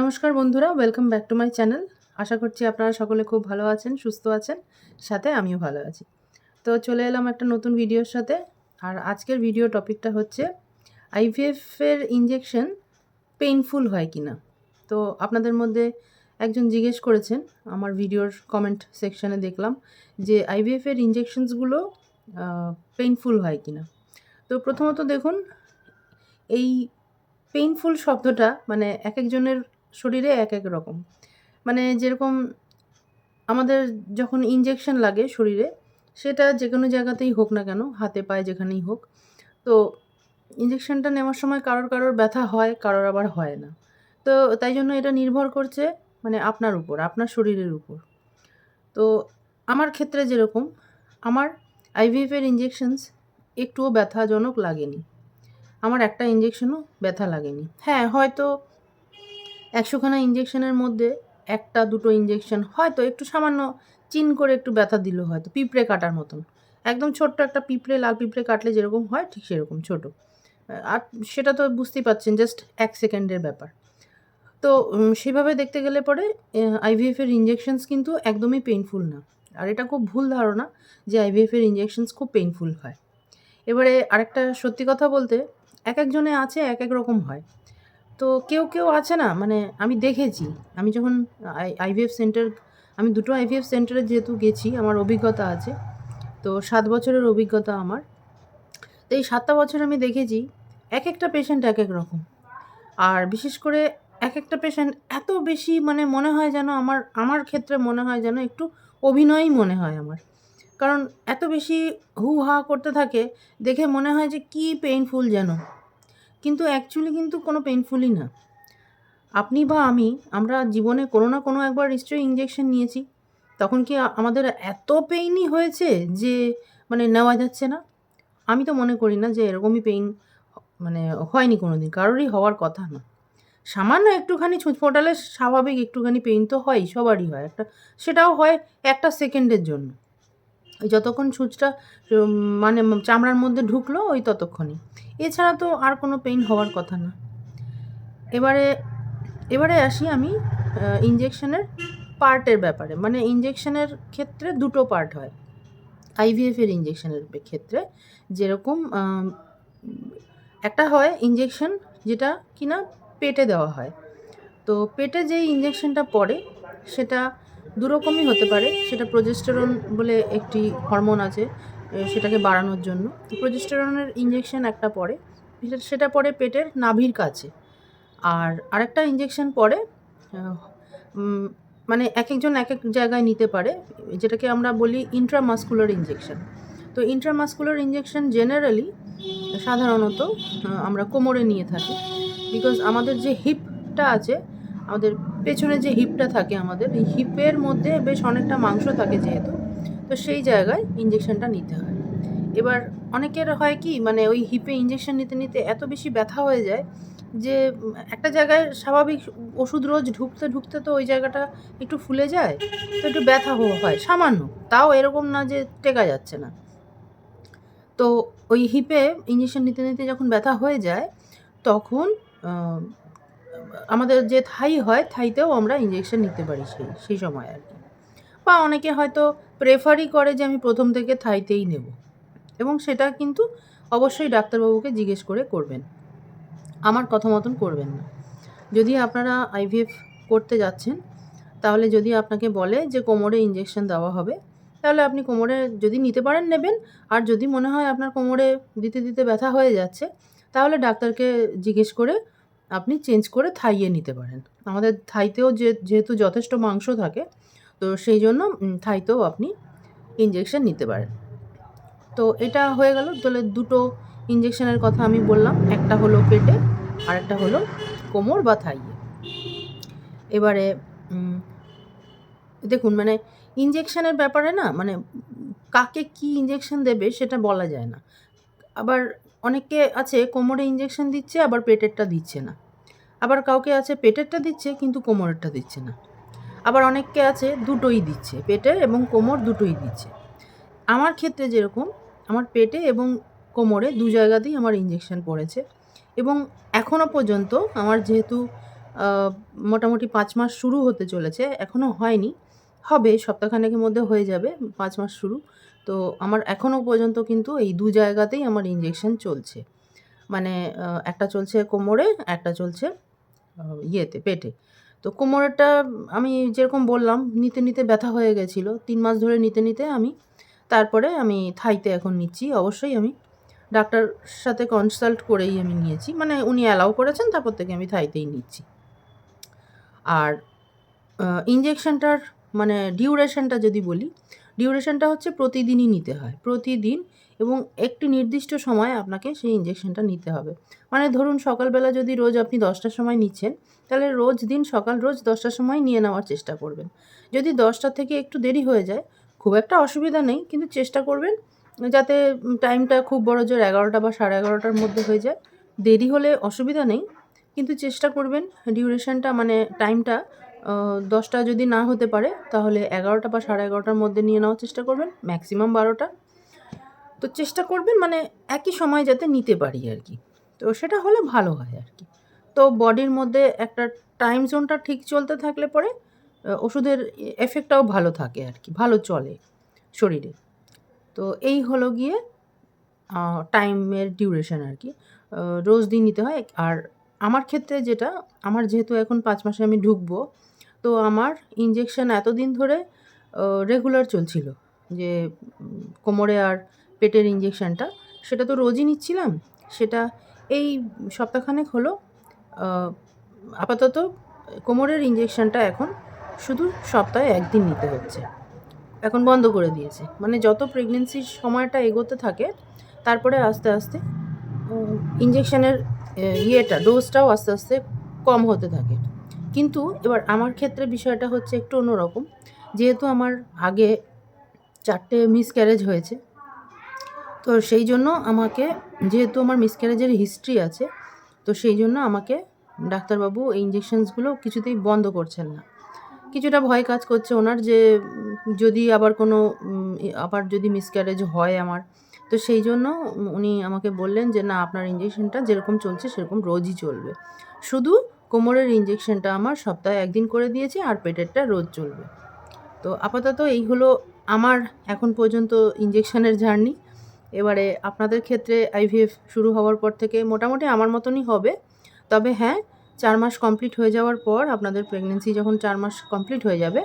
নমস্কার বন্ধুরা, welcome back to my channel. আশা করছি আপনারা সকলে খুব ভালো আছেন, সুস্থ আছেন, সাথে আমিও ভালো আছি। তো চলে এলাম একটা নতুন ভিডিওর সাথে। আর আজকের ভিডিও টপিকটা হচ্ছে আইভিএফ এর ইনজেকশন পেইনফুল হয় কি না। তো আপনাদের মধ্যে একজন জিজ্ঞেস করেছেন, আমার ভিডিওর কমেন্ট সেকশানে দেখলাম যে আইভিএফ এর ইনজেকশনসগুলো পেইনফুল হয় কি না। তো প্রথমত দেখুন, এই পেইনফুল শব্দটা মানে একেকজনের শরীরে এক এক রকম। মানে যেরকম আমাদের যখন ইনজেকশন লাগে শরীরে, সেটা যেকোনো জায়গাতেই হোক না কেন, হাতে পায়ে যেখানেই হোক, তো ইনজেকশনটা নেওয়ার সময় কারোর ব্যথা হয়, কারোর আবার হয় না। তো তাই জন্য এটা নির্ভর করছে মানে আপনার উপর, আপনার শরীরের উপর। তো আমার ক্ষেত্রে যেরকম, আমার আইভিএফ এর ইনজেকশনস একটুও ব্যথাজনক লাগেনি। আমার একটা ইনজেকশনও ব্যথা লাগেনি। হ্যাঁ, হয়তো ১০০ খানা ইনজেকশনের মধ্যে ১টা-২টো ইনজেকশন হয়তো একটু সামান্য চিন করে একটু ব্যথা দিল, হয়তো পিঁপড়ে কাটার মতন। একদম ছোট্ট একটা পিঁপড়ে, লাল পিঁপড়ে কাটলে যেরকম হয় ঠিক সেরকম ছোট। আর সেটা তো বুঝতেই পারছেন, জাস্ট ১ সেকেন্ডের ব্যাপার। তো সেভাবে দেখতে গেলে পরে আইভিএফ এর ইনজেকশনস কিন্তু একদমই পেইনফুল না। আর এটা খুব ভুল ধারণা যে আইভিএফ এর ইনজেকশনস খুব পেইনফুল হয়। এবারে আরেকটা সত্যি কথা বলতে, একেকজনে আছে এক রকম হয়। তো কেউ আছে না, মানে আমি দেখেছি, আমি যখন আইভিএফ সেন্টার, আমি ২টো আইভিএফ সেন্টারে যেহেতু গেছি, আমার অভিজ্ঞতা আছে। তো ৭ বছরের অভিজ্ঞতা আমার। তো এই ৭টা বছর আমি দেখেছি একেকটা পেশেন্ট একেক রকম। আর বিশেষ করে একেকটা পেশেন্ট এত বেশি মানে মনে হয় যেন আমার ক্ষেত্রে মনে হয় যেন একটু অভিনয়ই মনে হয় আমার। কারণ এত বেশি হু-হা করতে থাকে, দেখে মনে হয় যে কি পেইনফুল যেন। কিন্তু অ্যাকচুয়ালি কিন্তু কোনো পেইনফুলই না। আপনি বা আমরা জীবনে কোনো না কোনো একবার নিশ্চয়ই ইনজেকশন নিয়েছি। তখন কি আমাদের এত পেইনই হয়েছে যে মানে নেওয়া যাচ্ছে না? আমি তো মনে করি না যে এরকমই পেইন মানে হয়নি কোনোদিন। কারোরই হওয়ার কথা না। সামান্য একটুখানি ছুঁচ ফোটালে স্বাভাবিক একটুখানি পেইন তো হয়ই, সবারই হয় একটা। সেটাও হয় ১টা সেকেন্ডের জন্য। ওই যতক্ষণ ছুঁচটা মানে চামড়ার মধ্যে ঢুকলো ওই ততক্ষণই। এছাড়া তো আর কোনো পেইন হওয়ার কথা না। এবারে আসি আমি ইনজেকশনের পার্টের ব্যাপারে। মানে ইনজেকশনের ক্ষেত্রে ২টো পার্ট হয়। আইভিএফ এর ইনজেকশনের ক্ষেত্রে যেরকম একটা হয় ইনজেকশন যেটা কিনা পেটে দেওয়া হয়। তো পেটে যেই ইনজেকশনটা পড়ে সেটা ২ রকমই হতে পারে। সেটা প্রোজেস্টেরন বলে একটি হরমোন আছে, সেটাকে বাড়ানোর জন্য। তো প্রোজেস্টেরনের ইনজেকশন একটা পড়ে। সেটা পড়ে পেটের নাভির কাছে। আর আরেকটা ইনজেকশন পড়ে আ উম মানে একেকজন একেক জায়গায় নিতে পারে। যেটাকে আমরা বলি ইন্ট্রামাসকুলার ইনজেকশন। তো ইন্ট্রামাসকুলার ইনজেকশন জেনারেলি সাধারণত আমরা কোমরে নিয়ে থাকি। বিকজ আমাদের যে হিপটা আছে, আমাদের পেছনে যে হিপটা থাকে আমাদের, এই হিপের মধ্যে বেশ অনেকটা মাংস থাকে যেহেতু, তো সেই জায়গায় ইনজেকশনটা নিতে হয়। এবার অনেকের হয় কি, মানে ওই হিপে ইনজেকশন নিতে এত বেশি ব্যথা হয়ে যায় যে একটা জায়গায় স্বাভাবিক ওষুধ রোজ ঢুকতে তো ওই জায়গাটা একটু ফুলে যায়। তো একটু ব্যথা হয় সামান্য। তাও এরকম না যে টেকা যাচ্ছে না। তো ওই হিপে ইনজেকশন নিতে যখন ব্যথা হয়ে যায়, তখন আ আমাদের যে থাই হয়, থাইতেও আমরা ইনজেকশন নিতে পারি সেই সময় আরকি। বা অনেকে হয়তো প্রেফারই করে যে আমি ১ম থেকে থাইতেই নেব। এবং সেটা কিন্তু অবশ্যই ডাক্তারবাবুকে জিজ্ঞেস করে করবেন। আমার কথা মতন করবেন না। যদি আপনারা আইভিএফ করতে যাচ্ছেন, তাহলে যদি আপনাকে বলে যে কোমরে ইনজেকশন দেওয়া হবে, তাহলে আপনি কোমরে যদি নিতে পারেন নেবেন। আর যদি মনে হয় আপনার কোমরে দিতে ব্যথা হয়ে যাচ্ছে, তাহলে ডাক্তারকে জিজ্ঞেস করে আপনি চেঞ্জ করে থাইয়ে নিতে পারেন। আমাদের থাইতেও যেহেতু যথেষ্ট মাংস থাকে, তো সেই জন্য থাইতেও আপনি ইনজেকশন নিতে পারেন। তো এটা হয়ে গেল। তাহলে ২টো ইনজেকশনের কথা আমি বললাম। একটা হলো পেটে, আরেকটা হলো কোমর বা থাইয়ে। এবারে দেখুন, মানে ইনজেকশনের ব্যাপারে না, মানে কাকে কি ইনজেকশন দেবে সেটা বলা যায় না। আবার অনেকে আছে কোমরে ইনজেকশন দিচ্ছে, আবার পেটেরটা দিচ্ছে না। আবার কাউকে আছে পেটেরটা দিচ্ছে কিন্তু কোমরেরটা দিচ্ছে না। আবার অনেককে আছে দুটোই দিচ্ছে, পেটের এবং কোমর দুটোই দিচ্ছে। আমার ক্ষেত্রে যেরকম, আমার পেটে এবং কোমরে ২ জায়গাতেই আমার ইনজেকশন পড়েছে। এবং এখনো পর্যন্ত আমার যেহেতু মোটামুটি 5 মাস শুরু হতে চলেছে। এখনও হয়নি। হবে সপ্তাহখানেকের মধ্যে হয়ে যাবে 5 মাস শুরু। তো আমার এখনও পর্যন্ত কিন্তু এই 2 জায়গাতেই আমার ইনজেকশন চলছে। মানে একটা চলছে কোমরে, একটা চলছে পেটে। তো কোমরেরটা আমি যেরকম বললাম নিতে ব্যথা হয়ে গেছিলো। 3 মাস ধরে নিতে তারপরে আমি থাইতে এখন নিচ্ছি। অবশ্যই আমি ডাক্তার সাথে কনসাল্ট করেই আমি নিয়েছি। মানে উনি অ্যালাউ করেছেন, তারপর থেকে আমি থাইতেই নিচ্ছি। আর ইনজেকশনটার মানে ডিউরেশনটা যদি বলি, ডিউরেশনটা হচ্ছে প্রতিদিনই নিতে হয়। প্রতিদিন এবং একটি নির্দিষ্ট সময় আপনাকে সেই ইনজেকশনটা নিতে হবে। মানে ধরুন সকালবেলা যদি রোজ আপনি 10টার সময় নিচ্ছেন, তাহলে রোজ 10টার সময় নিয়ে নেওয়ার চেষ্টা করবেন। যদি 10টা থেকে একটু দেরি হয়ে যায়, খুব একটা অসুবিধা নেই, কিন্তু চেষ্টা করবেন যাতে টাইমটা খুব বড় জোর 11টা বা 11:30টার মধ্যে হয়ে যায়। দেরি হলে অসুবিধা নেই, কিন্তু চেষ্টা করবেন ডিউরেশনটা মানে টাইমটা 10টা যদি না হতে পারে তাহলে 11টা বা 11:30টার মধ্যে নিয়ে নেওয়ার চেষ্টা করবেন, ম্যাক্সিমাম 12টা। তো চেষ্টা করবেন মানে একই সময় যাতে নিতে পারি আর কি। তো সেটা হলে ভালো হয় আর কি। তো বডির মধ্যে একটা টাইম জোনটা ঠিক চলতে থাকলে পরে ওষুধের এফেক্টটাও ভালো থাকে আর কি, ভালো চলে শরীরে। তো এই হলো গিয়ে টাইমের ডিউরেশন আর কি। রোজ দিন নিতে হয়। আর আমার ক্ষেত্রে যেটা, আমার যেহেতু এখন 5 মাসে আমি ঢুকবো, তো আমার ইনজেকশন এতদিন ধরে রেগুলার চলছিল। যে কোমরে আর পেটের ইনজেকশনটা, সেটা তো রোজই নিচ্ছিলাম। সেটা এই সপ্তাহখানেক হলো আপাতত কোমরের ইনজেকশনটা এখন শুধু সপ্তাহে 1 দিন নিতে হচ্ছে। এখন বন্ধ করে দিয়েছে। মানে যত প্রেগনেন্সির সময়টা এগোতে থাকে, তারপরে আস্তে ইনজেকশনের ডোজটাও আস্তে কম হতে থাকে। কিন্তু এবার আমার ক্ষেত্রে বিষয়টা হচ্ছে একটু অন্যরকম। যেহেতু আমার আগে 4টে মিসক্যারেজ হয়েছে, তো সেই জন্য আমাকে, যেহেতু আমার মিসক্যারেজের হিস্ট্রি আছে, তো সেই জন্য আমাকে ডাক্তারবাবু এই ইনজেকশনসগুলো কিছুতেই বন্ধ করছেন না। কিছুটা ভয় কাজ করছে ওনার যে যদি আবার কোনো আবার যদি মিসক্যারেজ হয় আমার, তো সেই জন্য উনি আমাকে বললেন যে না, আপনার ইনজেকশনটা যেরকম চলছে সেরকম রোজই চলবে। শুধু কোমরের ইনজেকশনটা আমার সপ্তাহে 1 দিন করে দিয়েছে, আর পেটেরটা রোজ চলবে। তো আপাতত এই হলো আমার এখন পর্যন্ত ইনজেকশনের জার্নি। এবারে আপনাদের ক্ষেত্রে আইভিএফ শুরু হওয়ার পর থেকে মোটামুটি আমার মতনই হবে। তবে হ্যাঁ, 4 মাস কমপ্লিট হয়ে যাওয়ার পর, আপনাদের প্রেগনেন্সি যখন 4 মাস কমপ্লিট হয়ে যাবে,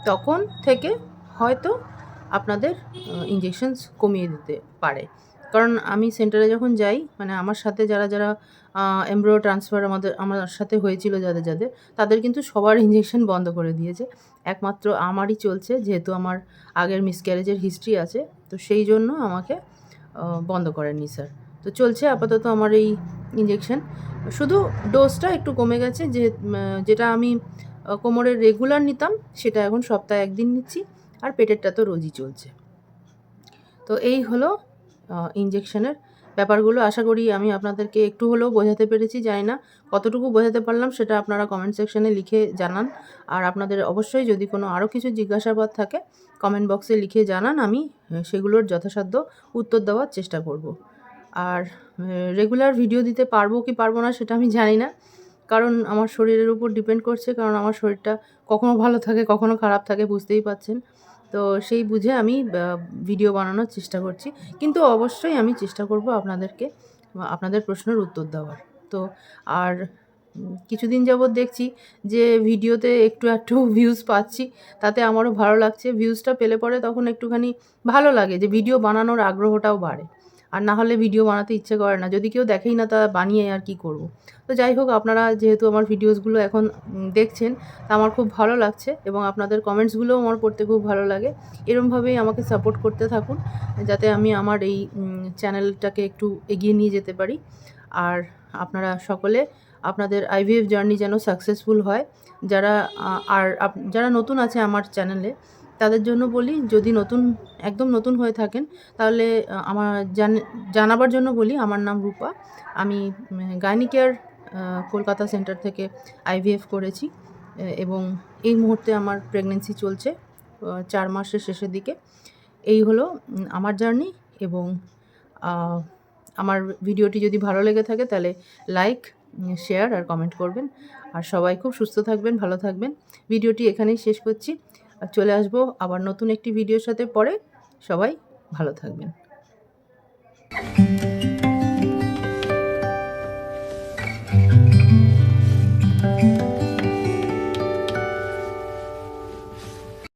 তখন থেকে হয়তো আপনাদের ইনজেকশনস কমিয়ে দিতে পারে। কারণ আমি সেন্টারে যখন যাই, মানে আমার সাথে যারা এমব্রিও ট্রান্সফার আমার সাথে হয়েছিল যাদের, তাদের কিন্তু সবার ইনজেকশন বন্ধ করে দিয়েছে। একমাত্র আমারই চলছে, যেহেতু আমার আগের মিসক্যারেজের হিস্ট্রি আছে, তো সেই জন্য আমাকে বন্ধ করেননি স্যার। তো চলছে আপাতত আমার এই ইনজেকশন। শুধু ডোজটা একটু কমে গেছে, যেটা আমি কোমরের রেগুলার নিতাম, সেটা এখন সপ্তাহে 1 দিন নিচ্ছি, আর পেটেরটা তো রোজই চলছে। তো এই হলো ইনজেকশনের ব্যাপারগুলো। আশা করি আমি আপনাদেরকে একটু হলেও বোঝাতে পেরেছি। জানি না কতটুকু বোঝাতে পারলাম, সেটা আপনারা কমেন্ট সেকশনে লিখে জানান। আর আপনাদের অবশ্যই যদি কোনো আরও কিছু জিজ্ঞাসাবাদ থাকে, কমেন্ট বক্সে লিখে জানান। আমি সেগুলোর যথাসাধ্য উত্তর দেওয়ার চেষ্টা করব। আর রেগুলার ভিডিও দিতে পারবো কি পারবো না সেটা আমি জানি না, কারণ আমার শরীরের উপর ডিপেন্ড করছে। কারণ আমার শরীরটা কখনো ভালো থাকে, কখনো খারাপ থাকে, বুঝতেই পারছেন। তো সেই বুঝে আমি ভিডিও বানানোর চেষ্টা করছি। কিন্তু অবশ্যই আমি চেষ্টা করব আপনাদের প্রশ্নের উত্তর দেওয়ার। তো আর কিছুদিন যাবৎ দেখছি যে ভিডিওতে একটু ভিউজ পাচ্ছি, তাতে আমারও ভালো লাগছে। ভিউজটা পেলে পরে তখন একটুখানি ভালো লাগে, যে ভিডিও বানানোর আগ্রহটাও বাড়ে। আর না হলে ভিডিও বানাতে ইচ্ছে করে না। যদি কেউ দেখেই না, তা বানিয়ে আর কি করব। তো যাই হোক, আপনারা যেহেতু আমার ভিডিওসগুলো এখন দেখছেন, তা আমার খুব ভালো লাগছে, এবং আপনাদের কমেন্টসগুলোও আমার পড়তে খুব ভালো লাগে। এরমভাবেই আমাকে সাপোর্ট করতে থাকুন, যাতে আমি আমার এই চ্যানেলটাকে একটু এগিয়ে নিয়ে যেতে পারি। আর আপনারা সকলে আপনাদের আইভিএফ জার্নি যেন সাকসেসফুল হয়। যারা নতুন আছে আমার চ্যানেলে, তাদের জন্য বলি, যদি একদম নতুন হয়ে থাকেন, তাহলে আমার জানাবার জন্য বলি, আমার নাম রূপা। আমি গাইনি কেয়ার কলকাতা সেন্টার থেকে আইভিএফ করেছি, এবং এই মুহূর্তে আমার প্রেগনেন্সি চলছে 4 মাসের শেষের দিকে। এই হলো আমার জার্নি। এবং আমার ভিডিওটি যদি ভালো লেগে থাকে, তাহলে লাইক, শেয়ার আর কমেন্ট করবেন। আর সবাই খুব সুস্থ থাকবেন, ভালো থাকবেন। ভিডিওটি এখানেই শেষ করছি। আর চলে আসবো আবার নতুন একটি ভিডিওর সাথে পরে। সবাই ভালো থাকবেন।